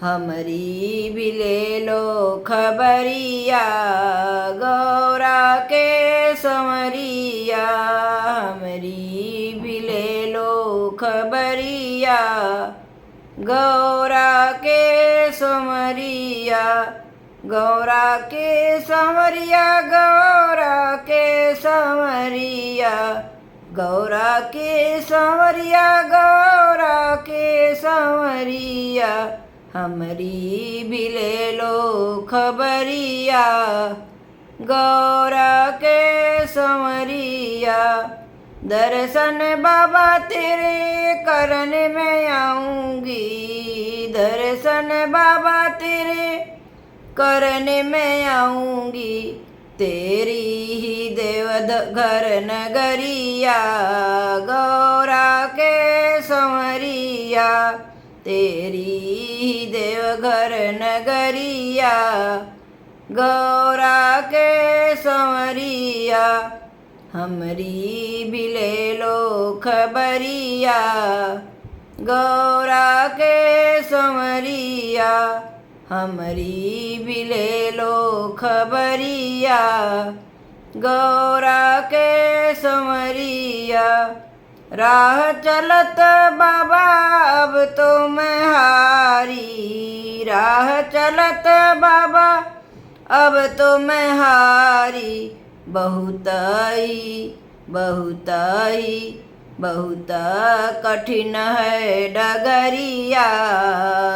हमरी भी ले लो खबरिया, गौरा के संवरिया। हमरी भी ले लो खबरिया, गौरा के संवरिया। गौरा के संवरिया, गौरा के संवरिया। गौरा के संवरिया, गौरा के संवरिया। हमरी भी ले लो खबरिया, गौरा के संवरिया। दर्शन बाबा तेरे करने में आऊंगी, दर्शन बाबा तेरे करने में आऊंगी। तेरी ही देवघर नगरिया, गौरा के संवरिया। तेरी ही देवघर नगरिया, गौरा के संवरिया। हमरी भी ले लो खबरिया, गौरा के संवरिया। हमरी भी ले लो खबरिया, गौरा के संवरिया। राह चलत बाबा अब तो मैं हारी, राह चलत बाबा अब तो मैं हारी। बहुत बहुत कठिन है डगरिया,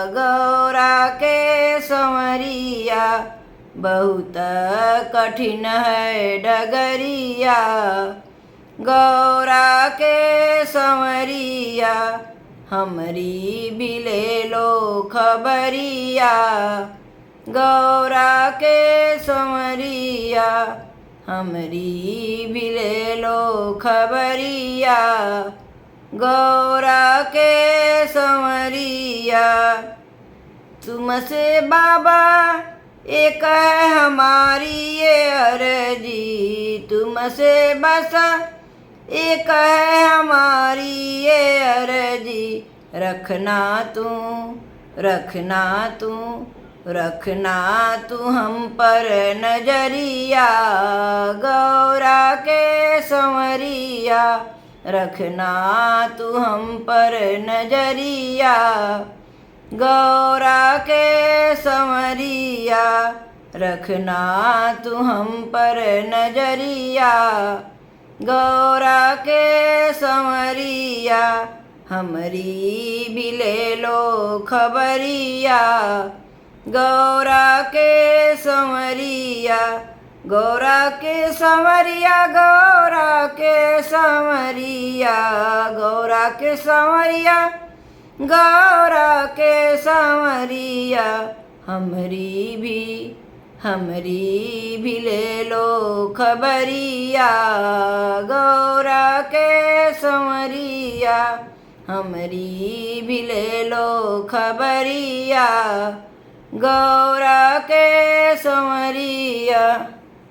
गौरा के संवरिया। बहुत कठिन है डगरिया, गौरा के संवरिया। हमरी भी ले लो खबरिया, गौरा के संवरिया। हमरी भी ले लो खबरिया, गौरा के संवरिया। तुमसे बाबा एक है हमारी ये अर्जी, तुमसे बस एक है हमारी ये अर्जी। रखना तू, रखना तू, रखना तू हम पर नजरिया, गौरा के संवरिया। रखना तू हम पर नजरिया, गौरा के संवरिया। रखना तू हम पर नजरिया, गौरा के संवरिया। हमरी भी ले लो खबरिया, गौरा के संवरिया। गौरा के संवरिया, गौरा के संवरिया। गौरा के संवरिया, गौरा के संवरिया। हमरी भी ले लो खबरिया, गौरा के संवरिया। हमरी भी ले लो खबरिया, गौरा के संवरिया।